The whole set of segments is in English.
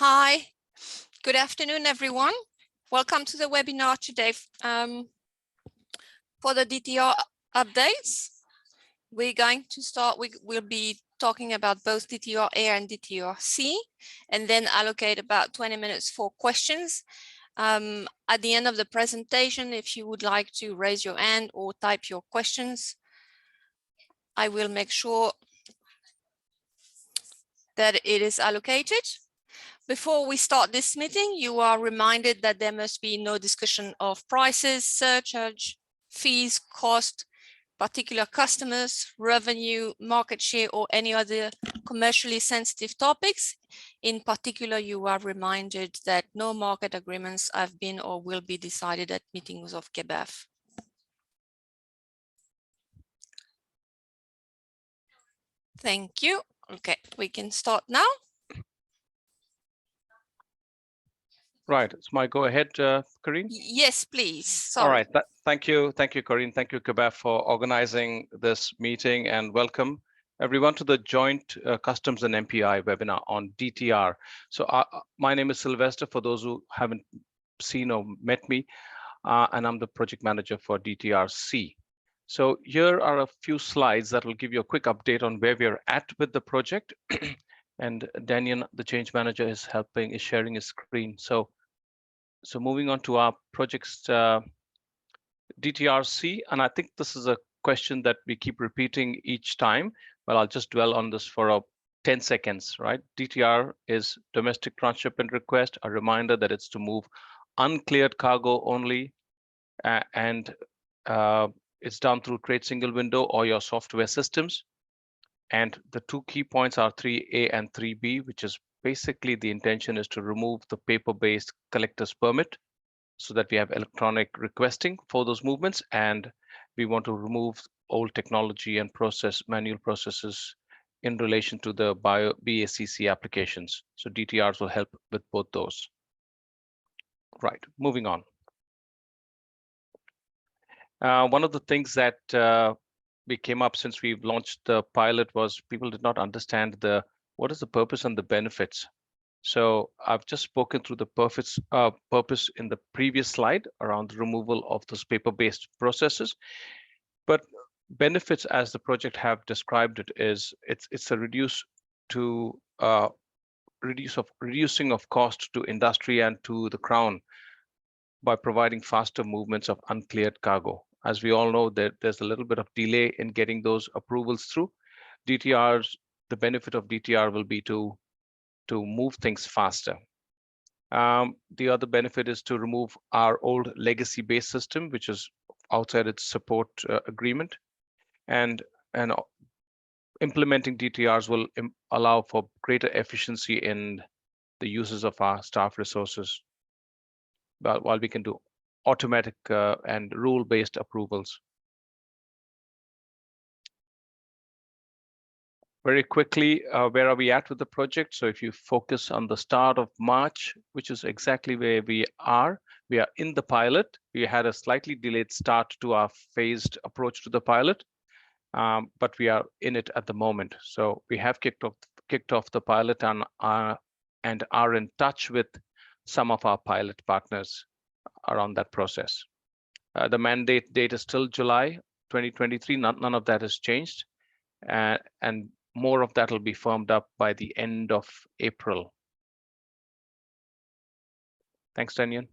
Hi, good afternoon, everyone. Welcome to the webinar today for the DTR updates. We're going to start, we'll be talking about both DTR Air and DTR Sea, and then allocate about 20 minutes for questions. At the end of the presentation, if you would like to raise your hand or type your questions, I will make sure that it is allocated. Before we start this meeting, you are reminded that there must be no discussion of prices, surcharge, fees, cost, particular customers, revenue, market share, or any other commercially sensitive topics. In particular, you are reminded that no market agreements have been or will be decided at meetings of CBAFF. Thank you. Okay, we can start now. Right, it's my go ahead, Corinne. Yes, please. Sorry. All right, thank you, Corinne. Thank you, CBAFF, for organizing this meeting, and welcome everyone to the joint Customs and MPI webinar on DTR. So my name is Sylvester, for those who haven't seen or met me, and I'm the project manager for DTR Sea. So here are a few slides that will give you a quick update on where we're at with the project. And Daniel, the change manager, is sharing his screen. So moving on to our project's DTR Sea, and I think this is a question that we keep repeating each time, but I'll just dwell on this for 10 seconds, right? DTR is domestic transshipment request, a reminder that it's to move uncleared cargo only, and it's done through trade single window or your software systems. And the two key points are 3A and 3B, which is basically the intention is to remove the paper-based collector's permit so that we have electronic requesting for those movements, and we want to remove old technology and manual processes in relation to the BACC applications. So DTRs will help with both those. Right, moving on. One of the things that we came up since we've launched the pilot was people did not understand what is the purpose and the benefits. So I've just spoken through the purpose in the previous slide around the removal of those paper-based processes. But benefits, as the project have described it, is it's a reducing of cost to industry and to the Crown by providing faster movements of uncleared cargo. As we all know, there's a little bit of delay in getting those approvals through. The benefit of DTR will be to move things faster. The other benefit is to remove our old legacy-based system, which is outside its support agreement, and implementing DTRs will allow for greater efficiency in the uses of our staff resources, while we can do automatic and rule-based approvals. Very quickly, where are we at with the project? So if you focus on the start of March, which is exactly where we are in the pilot. We had a slightly delayed start to our phased approach to the pilot, but we are in it at the moment. So we have kicked off the pilot and are in touch with some of our pilot partners around that process. The mandate date is still July 2023. None of that has changed, and more of that will be firmed up by the end of April. Thanks, Daniel.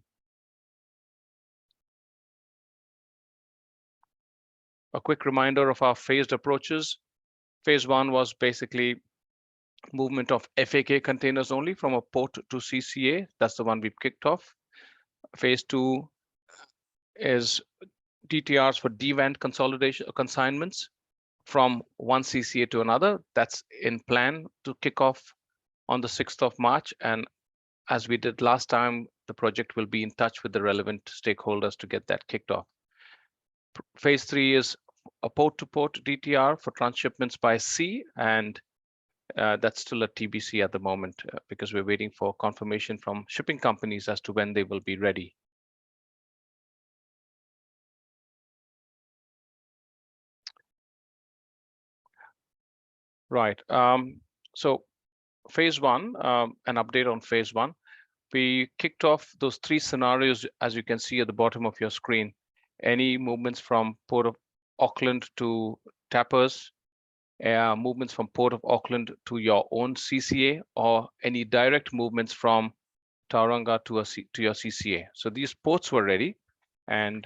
A quick reminder of our phased approaches. Phase 1 was basically movement of FAK containers only from a port to CCA. That's the one we've kicked off. Phase 2 is DTRs for DVAN consolidation consignments from one CCA to another. That's in plan to kick off on the 6th of March. And as we did last time, the project will be in touch with the relevant stakeholders to get that kicked off. Phase 3 is a port-to-port DTR for transshipments by sea, and that's still a TBC at the moment because we're waiting for confirmation from shipping companies as to when they will be ready. Right. So phase one, an update on phase one. We kicked off those 3 scenarios, as you can see at the bottom of your screen. Any movements from Port of Auckland to Tappers, movements from Port of Auckland to your own CCA, or any direct movements from Tauranga to your CCA. So these ports were ready, and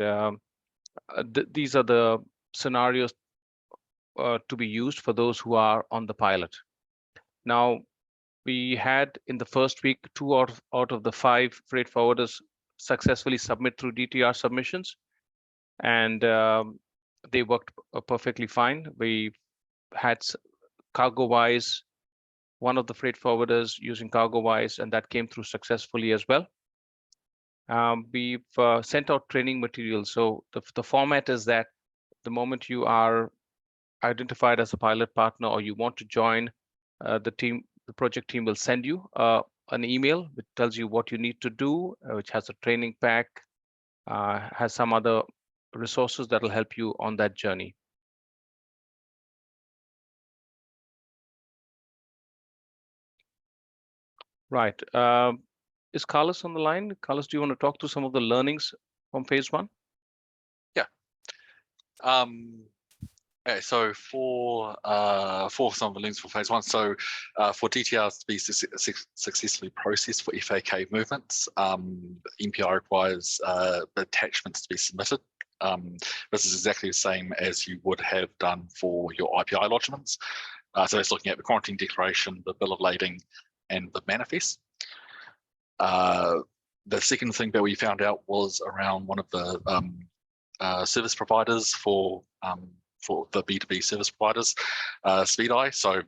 these are the scenarios to be used for those who are on the pilot. Now, we had in the first week 2 out of the 5 freight forwarders successfully submit through DTR submissions, and they worked perfectly fine. We had Cargowise, one of the freight forwarders using Cargowise, and that came through successfully as well. We've sent out training materials. So the format is that the moment you are identified as a pilot partner or you want to join the project team will send you an email which tells you what you need to do, which has a training pack, has some other resources that will help you on that journey. Right. Is Carlos on the line? Carlos, do you want to talk through some of the learnings from phase one? Yeah. Okay, so for some of the links for phase one, so for DTRs to be successfully processed for FAK movements, MPI requires attachments to be submitted. This is exactly the same as you would have done for your IPI lodgements. So it's looking at the quarantine declaration, the bill of lading, and the manifest. The second thing that we found out was around one of the service providers for the B2B service providers, SpeedEye. So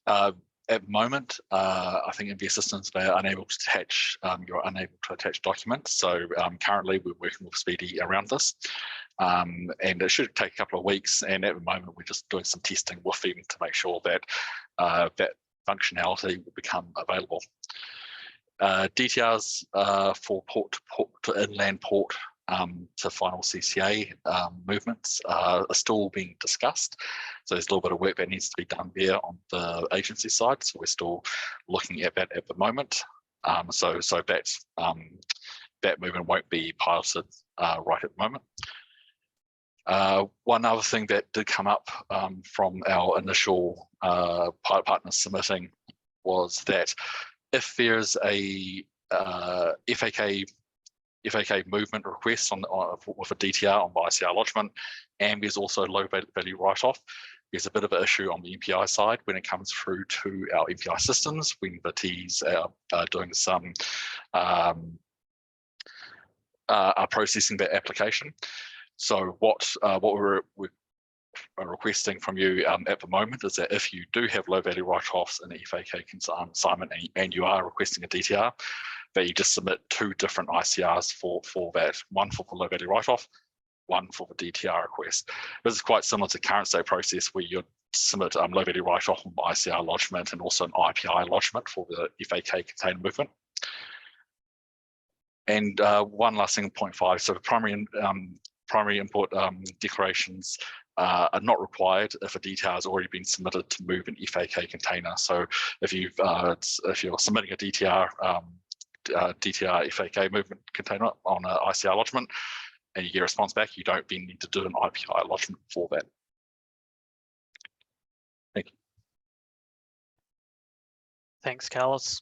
at the moment, I think in their systems they are unable to attach. You're unable to attach documents. So currently we're working with Speedy around this, and it should take a couple of weeks. And at the moment we're just doing some testing with them to make sure that that functionality will become available. DTRs for port to inland port to final CCA movements are still being discussed. So there's a little bit of work that needs to be done there on the agency side. So we're still looking at that at the moment. So that's that movement won't be piloted right at the moment. One other thing that did come up from our initial pilot partners submitting was that if there's a FAK movement request with a DTR on the ICR lodgement, and there's also low value write-off, there's a bit of an issue on the MPI side when it comes through to our MPI systems when the T's are doing some are processing their application. So what we're requesting from you at the moment is that if you do have low value write-offs in the FAK assignment and you are requesting a DTR, that you just submit 2 different ICRs for that, one for the low value write-off, one for the DTR request. This is quite similar to current state process where you submit low value write-off on ICR lodgement and also an IPI lodgement for the FAK container movement. And one last thing, 0.5. So the primary import declarations are not required if a DTR has already been submitted to move an FAK container. So if you're submitting a DTR FAK movement container on an ICR lodgement and you get a response back, you don't then need to do an IPI lodgement for that. Thank you. Thanks, Carlos.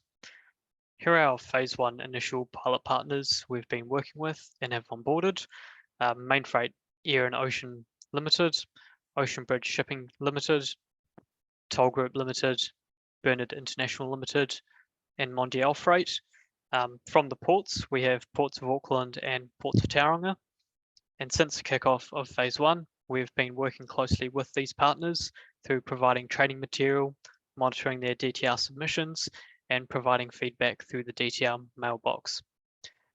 Here are our phase one initial pilot partners we've been working with and have onboarded. Mainfreight Air and Ocean Limited, Ocean Bridge Shipping Limited, Toll Group Limited, Bernard International Limited, and Mondial Freight. From the ports, we have Ports of Auckland and Ports of Tauranga. And since the kickoff of phase one, we've been working closely with these partners through providing training material, monitoring their DTR submissions, and providing feedback through the DTR mailbox.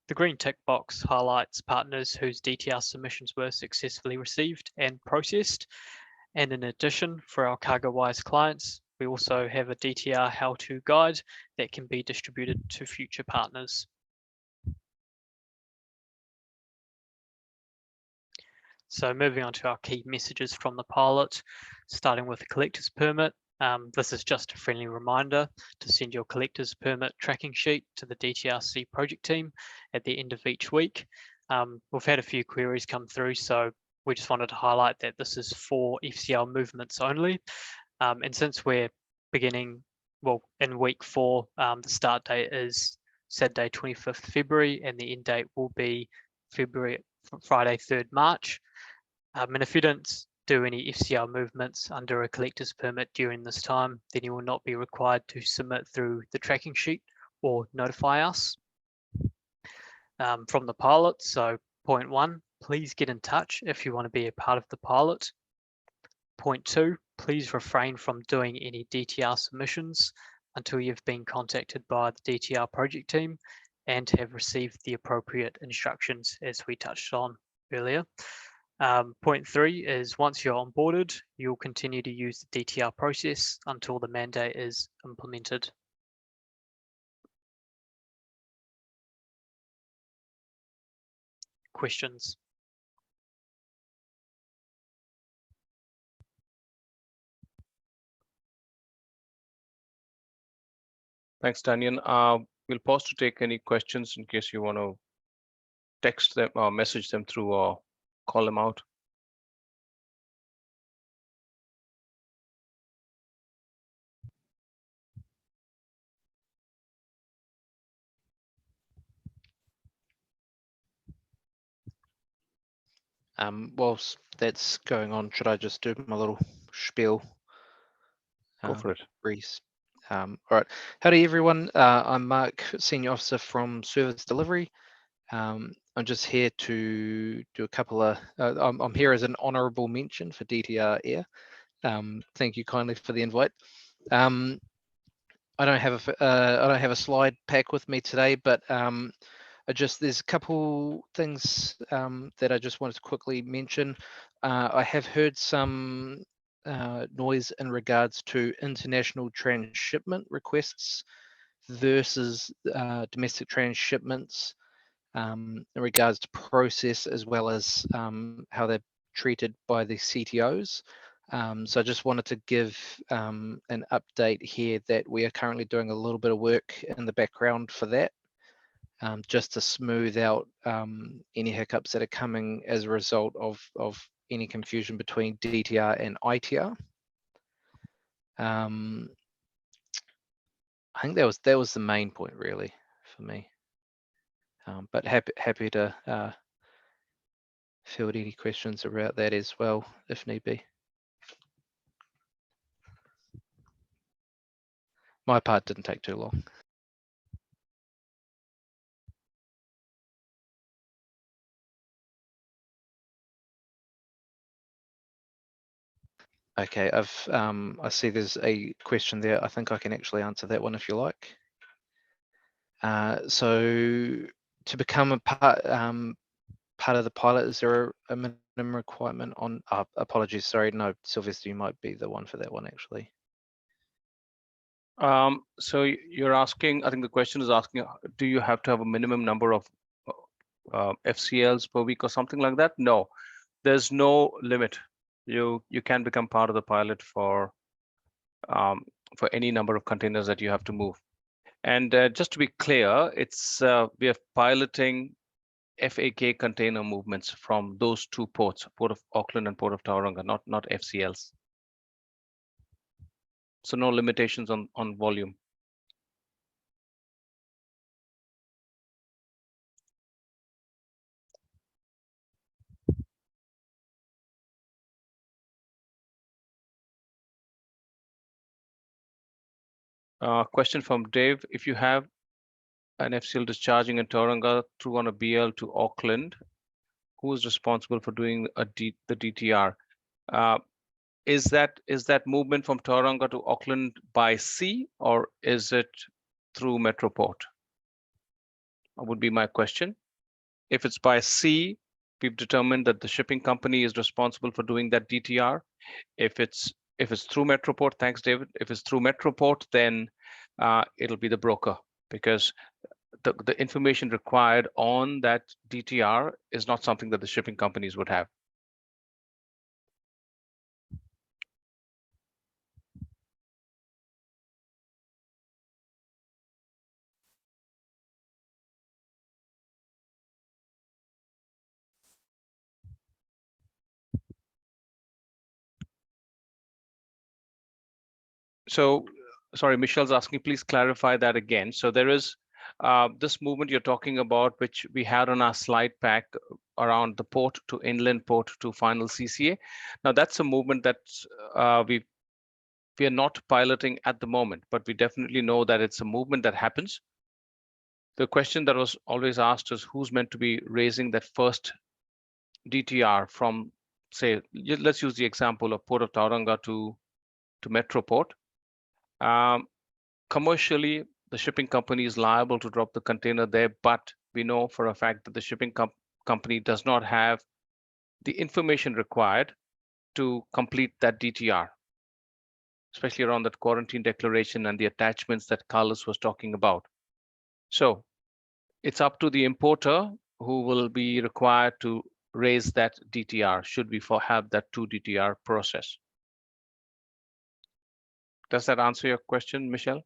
The green tick box highlights partners whose DTR submissions were successfully received and processed. And in addition, for our Cargowise clients, we also have a DTR how-to guide that can be distributed to future partners. So moving on to our key messages from the pilot, starting with the collector's permit. This is just a friendly reminder to send your collector's permit tracking sheet to the DTR project team at the end of each week. We've had a few queries come through, so we just wanted to highlight that this is for FCL movements only. And since we're beginning, well, in week 4, the start date is Saturday, 25th February, and the end date will be Friday, 3rd March. And if you don't do any FCL movements under a collector's permit during this time, then you will not be required to submit through the tracking sheet or notify us. From the pilot, so point 1, please get in touch if you want to be a part of the pilot. Point 2, please refrain from doing any DTR submissions until you've been contacted by the DTR project team and have received the appropriate instructions, as we touched on earlier. Point 3 is once you're onboarded, you'll continue to use the DTR process until the mandate is implemented. Questions? Thanks, Daniel. We'll pause to take any questions in case you want to text them or message them through or call them out. Whilst that's going on, should I just do my little spiel? Go for it. Reese. All right. Howdy, everyone. I'm Mark, Senior Officer from Service Delivery. I'm just here to do a couple of, I'm here as an honourable mention for DTR Air. Thank you kindly for the invite. I don't have a slide pack with me today, but there's a couple things that I just wanted to quickly mention. I have heard some noise in regards to international transshipment requests versus domestic transshipments in regards to process as well as how they're treated by the CTOs. So I just wanted to give an update here that we are currently doing a little bit of work in the background for that, just to smooth out any hiccups that are coming as a result of any confusion between DTR and ITR. I think that was the main point really for me. But happy to field any questions about that as well, if need be. My part didn't take too long. Okay, I see there's a question there. I think I can actually answer that one if you like. So to become a part of the pilot, is there a minimum requirement on? Apologies, sorry, no, Sylvester, you might be the one for that one actually. So you're asking, I think the question is asking, do you have to have a minimum number of FCLs per week or something like that? No, there's no limit. You can become part of the pilot for any number of containers that you have to move. And just to be clear, it's we are piloting FAK container movements from those two ports, Port of Auckland and Port of Tauranga, not FCLs. So no limitations on volume. Question from Dave: if you have an FCL discharging in Tauranga through on a BL to Auckland, who is responsible for doing the DTR? Is that movement from Tauranga to Auckland by sea, or is it through Metroport? That would be my question. If it's by sea, we've determined that the shipping company is responsible for doing that DTR. If it's through Metroport, thanks, David. If it's through Metroport, then it'll be the broker, because the information required on that DTR is not something that the shipping companies would have. So, sorry, Michelle's asking, please clarify that again. So there is this movement you're talking about, which we had on our slide pack around the port to inland port to final CCA. Now that's a movement that we are not piloting at the moment, but we definitely know that it's a movement that happens. The question that was always asked is who's meant to be raising that first DTR from, say, let's use the example of Port of Tauranga to Metroport. Commercially, the shipping company is liable to drop the container there, but we know for a fact that the shipping company does not have the information required to complete that DTR, especially around that quarantine declaration and the attachments that Carlos was talking about. So it's up to the importer who will be required to raise that DTR should we have that 2 DTR process. Does that answer your question, Michelle?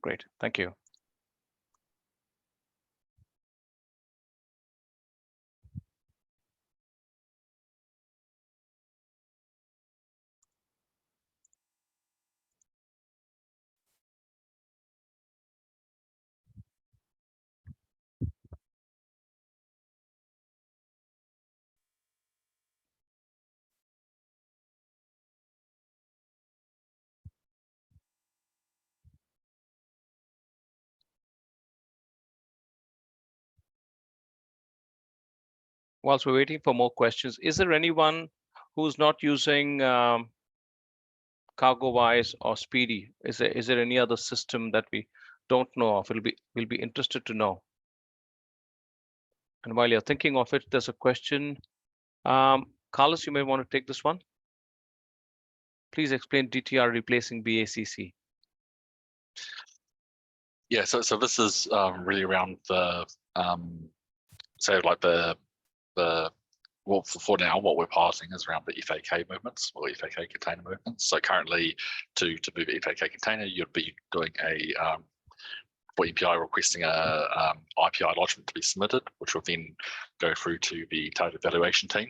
Great, thank you. Whilst we're waiting for more questions, is there anyone who's not using Cargowise or Speedy? Is there any other system that we don't know of? We'll be interested to know. And while you're thinking of it, there's a question. Carlos, you may want to take this one. Please explain DTR replacing BACC. Yeah, so this is really around the well, for now, what we're piloting is around the FAK movements or FAK container movements. So currently, to move a FAK container, you'd be doing for MPI requesting a IPI lodgement to be submitted, which will then go through to the target evaluation team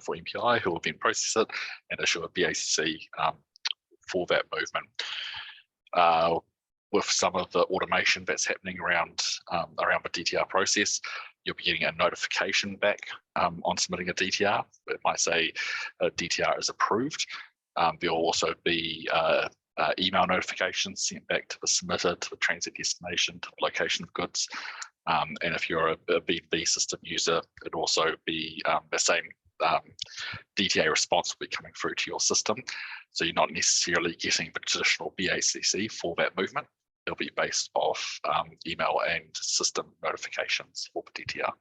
for MPI, who will then process it and issue a BACC for that movement. With some of the automation that's happening around the DTR process, you'll be getting a notification back on submitting a DTR. It might say a DTR is approved. There will also be email notifications sent back to the submitter, to the transit destination, to the location of goods. And if you're a B2B system user, it'll also be the same DTA response will be coming through to your system. So you're not necessarily getting the traditional BACC for that movement. It'll be based off email and system notifications for the DTR.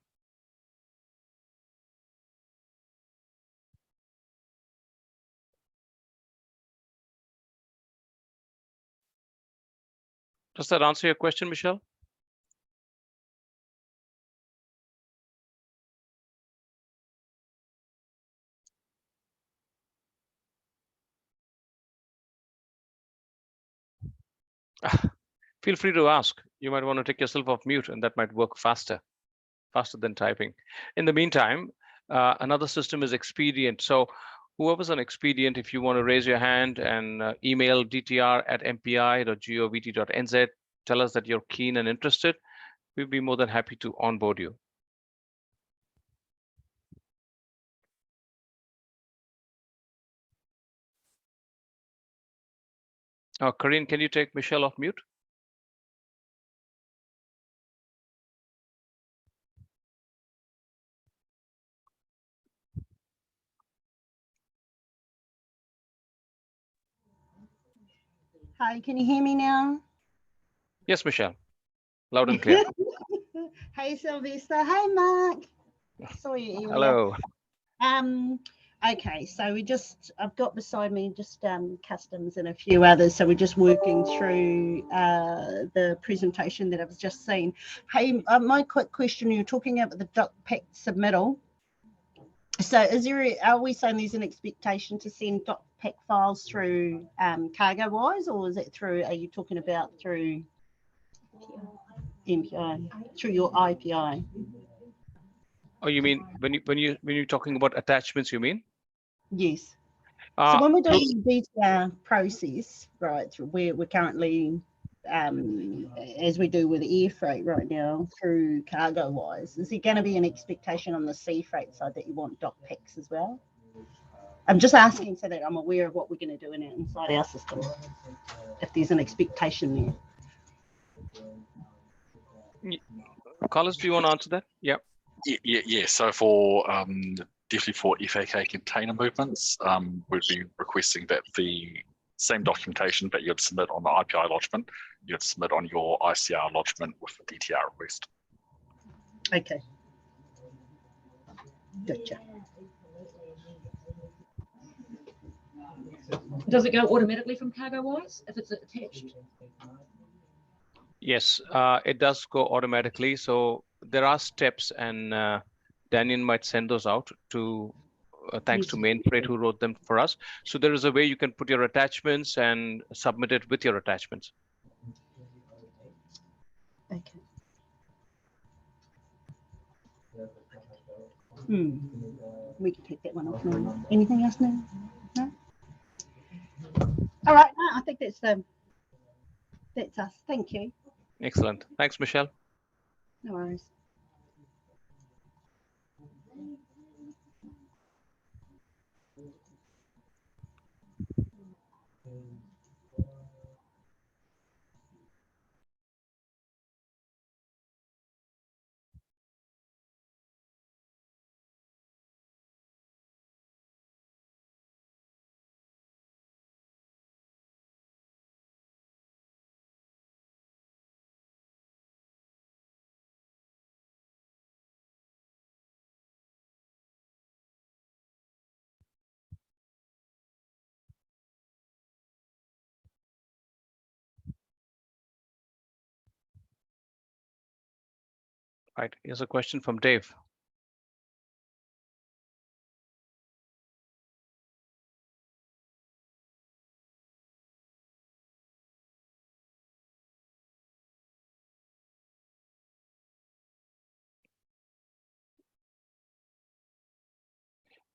Does that answer your question, Michelle? Feel free to ask. You might want to take yourself off mute, and that might work faster than typing. In the meantime, another system is Expedient. So whoever's on Expedient, if you want to raise your hand and email dtr@mpi.govt.nz, tell us that you're keen and interested, we'd be more than happy to onboard you. Corinne, can you take Michelle off mute? Hi, can you hear me now? Yes, Michelle, loud and clear. Hey, Sylvester. Hey, Mark. Saw you earlier. Hello. Okay, so I've got beside me just customs and a few others. So we're just working through the presentation that I've just seen. Hey, my quick question, you're talking about the doc pack submittal. So are we saying there's an expectation to send doc pack files through Cargowise, or is it are you talking about through MPI through your IPI. Oh, you mean when you're talking about attachments, you mean? Yes. So Uh, when we're doing the DTR process, right, we're currently, as we do with air freight right now through Cargowise, is there going to be an expectation on the sea freight side that you want doc packs as well? I'm just asking so that I'm aware of what we're going to do inside our system, if there's an expectation there. Carlos, do you want to answer that? Yeah. Yeah. So for definitely for FAK container movements, we'd be requesting that the same documentation that you'd submit on the IPI lodgement, you'd submit on your ICR lodgement with the DTR request. Okay. Gotcha. Does it go automatically from Cargowise if it's attached? Yes, it does go automatically. So there are steps, and Daniel might send those out to, thanks to Mainfreight who wrote them for us. So there is a way you can put your attachments and submit it with your attachments. Okay. We can take that one off now. Anything else now? No? All right, no, I think that's us. Thank you. Excellent. Thanks, Michelle. No worries. Right. Here's a question from Dave.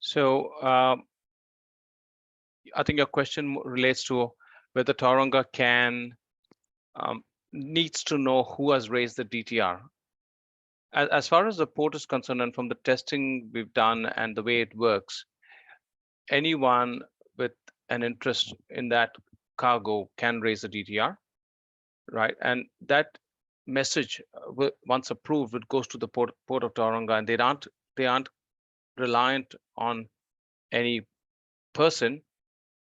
So I think your question relates to whether Tauranga needs to know who has raised the DTR. As far as the port is concerned, and from the testing we've done and the way it works, anyone with an interest in that cargo can raise a DTR, right? And that message, once approved, it goes to the port of Tauranga, and they aren't reliant on any person,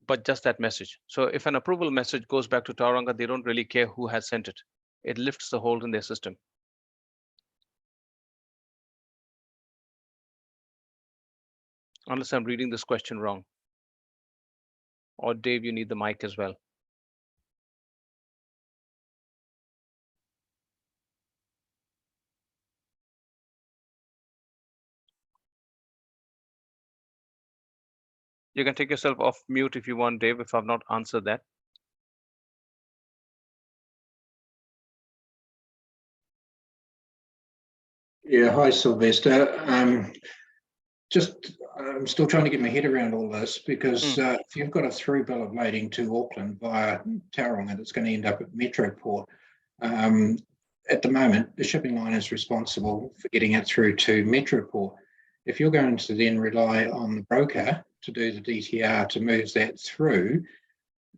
but just that message. So if an approval message goes back to Tauranga, they don't really care who has sent it. It lifts the hold in their system. Unless I'm reading this question wrong. Or Dave, you need the mic as well. You can take yourself off mute if you want, Dave, if I've not answered that. Yeah, hi, Sylvester. I'm still trying to get my head around all this because if you've got a through bill of lading to Auckland via Tauranga that's going to end up at Metroport, at the moment, the shipping line is responsible for getting it through to Metroport. If you're going to then rely on the broker to do the DTR to move that through,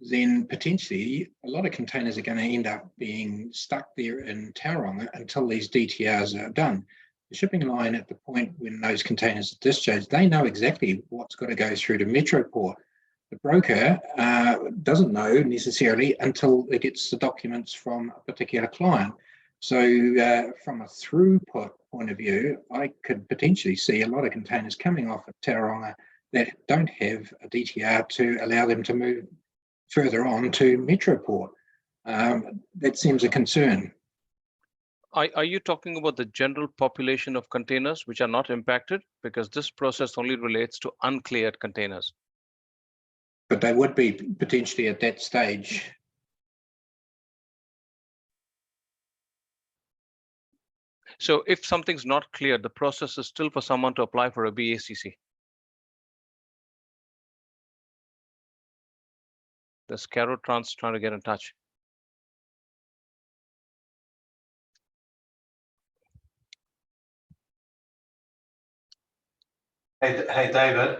then potentially a lot of containers are going to end up being stuck there in Tauranga until these DTRs are done. The shipping line at the point when those containers are discharged, they know exactly what's got to go through to Metroport. The broker doesn't know necessarily until it gets the documents from a particular client. So from a throughput point of view, I could potentially see a lot of containers coming off at Tauranga that don't have a DTR to allow them to move further on to Metroport. That seems a concern. Are you talking about the general population of containers which are not impacted? Because this process only relates to uncleared containers. But they would be potentially at that stage. So if something's not clear, the process is still for someone to apply for a BACC. There's Caro Trans trying to get in touch. Hey, David.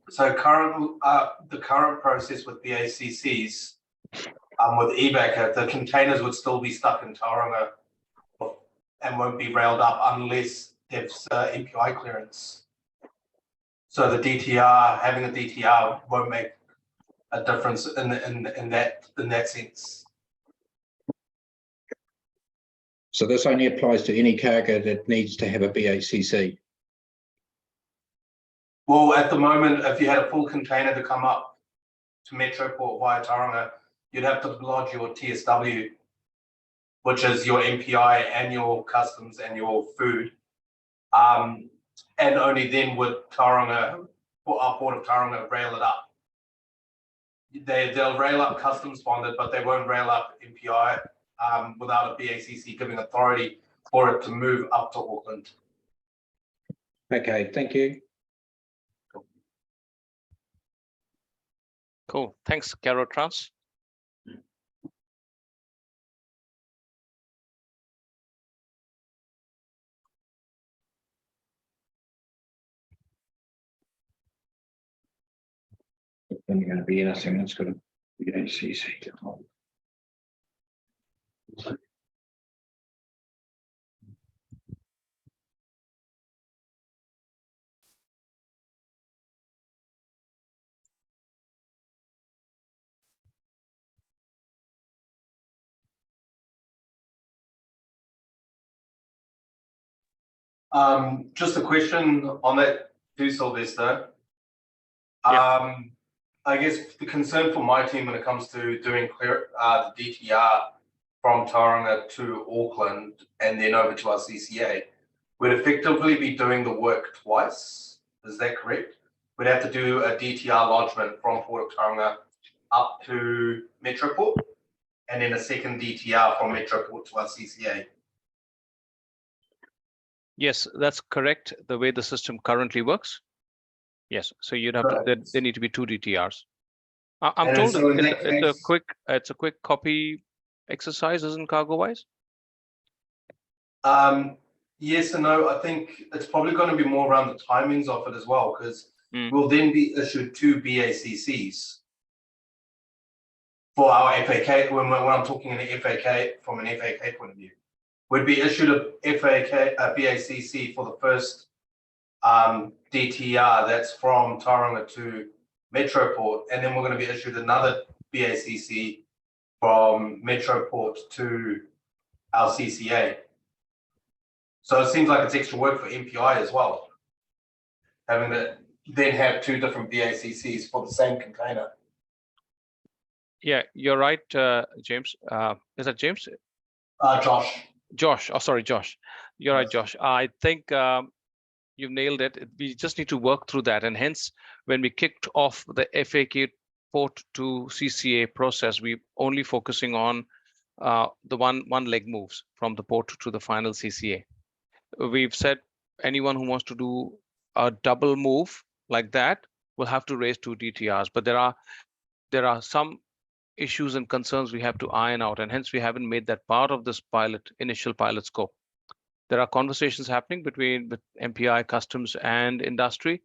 So the current process with BACCs, with eBacker, the containers would still be stuck in Tauranga and won't be railed up unless there's MPI clearance. So the DTR, having a DTR won't make a difference in that sense. So this only applies to any cargo that needs to have a BACC. Well, at the moment, if you had a full container to come up to Metroport via Tauranga, you'd have to lodge your TSW, which is your MPI and your customs and your food. And only then would Tauranga, or our Port of Tauranga, rail it up. They'll rail up customs bonded, but they won't rail up MPI without a BACC giving authority for it to move up to Auckland. Okay, thank you. Cool. Thanks, Caro Trans. It's only going to be anything that's got a BACC. Just a question on that too, Sylvester. Yeah. I guess the concern for my team when it comes to doing the DTR from Tauranga to Auckland and then over to our CCA, we'd effectively be doing the work twice. Is that correct? We'd have to do a DTR lodgement from Port of Tauranga up to Metroport and then a second DTR from Metroport to our CCA. Yes, that's correct. The way the system currently works. Yes, so you'd have to. There need to be two DTRs. I'm told it's a quick copy exercise, isn't Cargowise? Yes and no. I think it's probably going to be more around the timings of it as well, because we'll then be issued two BACCs for our FAK. When I'm talking in the FAK from an FAK point of view, we'd be issued a BACC for the first DTR that's from Tauranga to Metroport, and then we're going to be issued another BACC from Metroport to our CCA. So it seems like it's extra work for MPI as well, having to then have two different BACCs for the same container. Yeah, you're right, James. Is that James? Josh. Josh. Oh, sorry, Josh. You're right, Josh. I think you've nailed it. We just need to work through that. And hence, when we kicked off the FAK port to CCA process, we only focusing on the one leg moves from the port to the final CCA. We've said anyone who wants to do a double move like that will have to raise two DTRs, but there are some issues and concerns we have to iron out, and hence we haven't made that part of this initial pilot scope. There are conversations happening between MPI, customs, and industry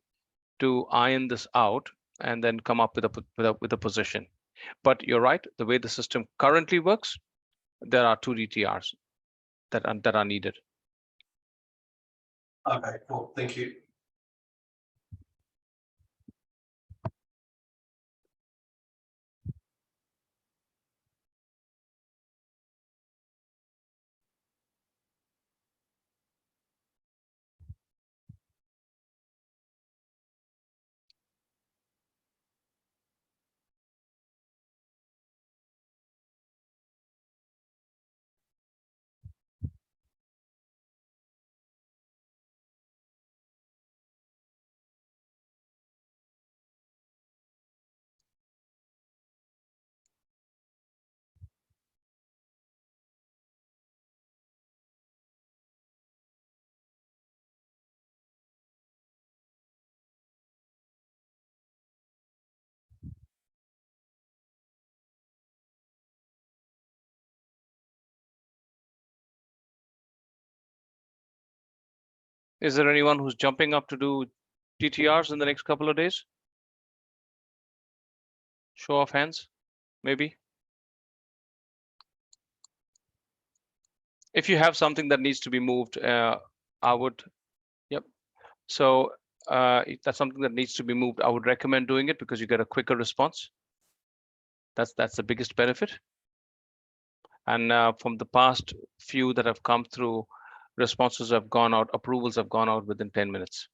to iron this out and then come up with a position. But you're right, the way the system currently works, there are two DTRs that are needed. Okay, cool. Thank you. Is there anyone who's jumping up to do DTRs in the next couple of days? Show of hands, maybe. If you have something that needs to be moved, I would, yep. So if that's something that needs to be moved, I would recommend doing it because you get a quicker response. That's the biggest benefit. And from the past few that have come through, responses have gone out, approvals have gone out within 10 minutes.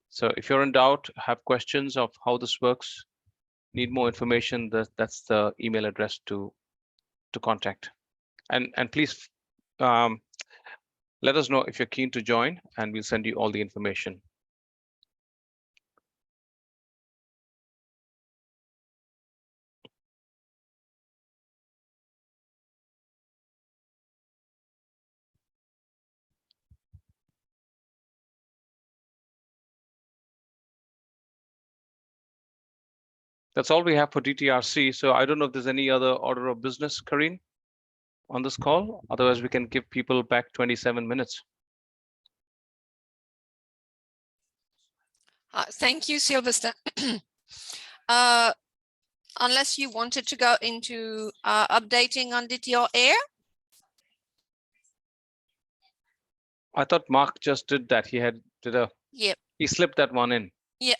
So if you're in doubt, have questions of how this works, need more information, that's the email address to contact. And please let us know if you're keen to join, and we'll send you all the information. That's all we have for DTRC. So I don't know if there's any other order of business, Karine, on this call. Otherwise, we can give people back 27 minutes. Thank you, Sylvester. Unless you wanted to go into updating on DTR Air. I thought Mark just did that. He slipped that one in. Yeah.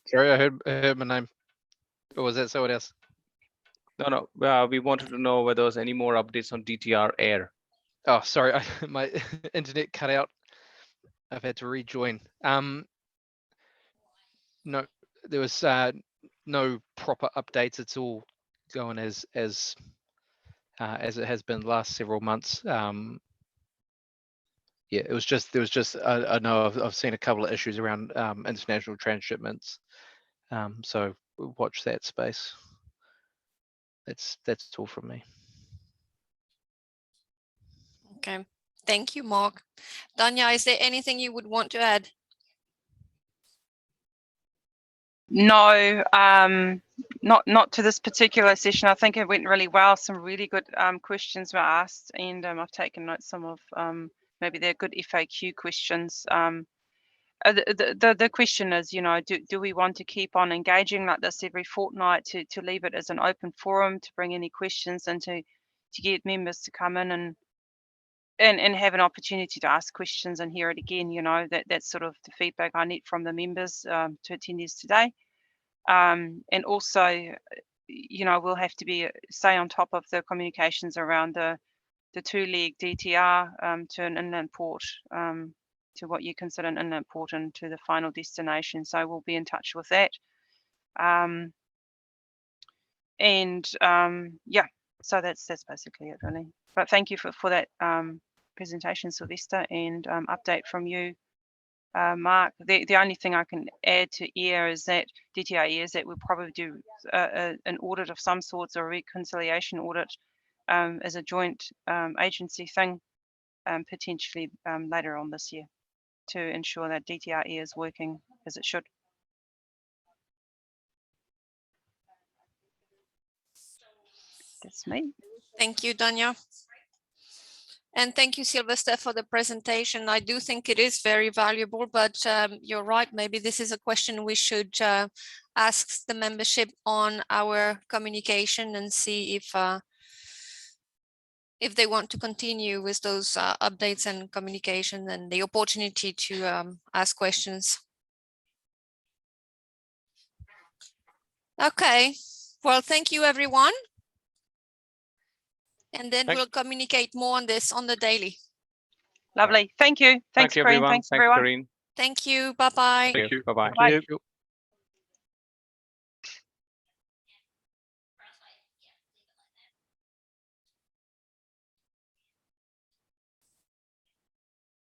Sorry, I heard my name. Or was that someone else? No. We wanted to know whether there was any more updates on DTR Air. Oh, sorry, my internet cut out. I've had to rejoin. No, there was no proper updates. It's all going as it has been the last several months. Yeah, there was just I know I've seen a couple of issues around international transshipments. So watch that space. That's all from me. Okay, thank you, Mark. Danya, is there anything you would want to add? No, not to this particular session. I think it went really well. Some really good questions were asked, and I've taken notes. Some of maybe they're good FAQ questions. The question is, do we want to keep on engaging like this every fortnight to leave it as an open forum to bring any questions and to get members to come in and have an opportunity to ask questions and hear it again? That's sort of the feedback I need from the members to attendees today. And also, we'll have to stay on top of the communications around the two-leg DTR to an inland port, to what you consider an inland port and to the final destination. So we'll be in touch with that. Yeah, so that's basically it, really. But thank you for that presentation, Sylvester, and update from you, Mark. The only thing I can add to EAR is that DTR EAR is that we'll probably do an audit of some sorts, or a reconciliation audit as a joint agency thing, potentially later on this year, to ensure that DTR EAR is working as it should. That's me. Thank you, Danya. And thank you, Sylvester, for the presentation. I do think it is very valuable, but you're right. Maybe this is a question we should ask the membership on our communication and see if they want to continue with those updates and communication and the opportunity to ask questions. Okay, well, thank you, everyone. And then we'll communicate more on this on the daily. Lovely. Thank you. Thanks, Karine. Thanks, everyone. Thanks, everyone. Karine. Thank you. Bye-bye. Thank you. Bye-bye. Thank you.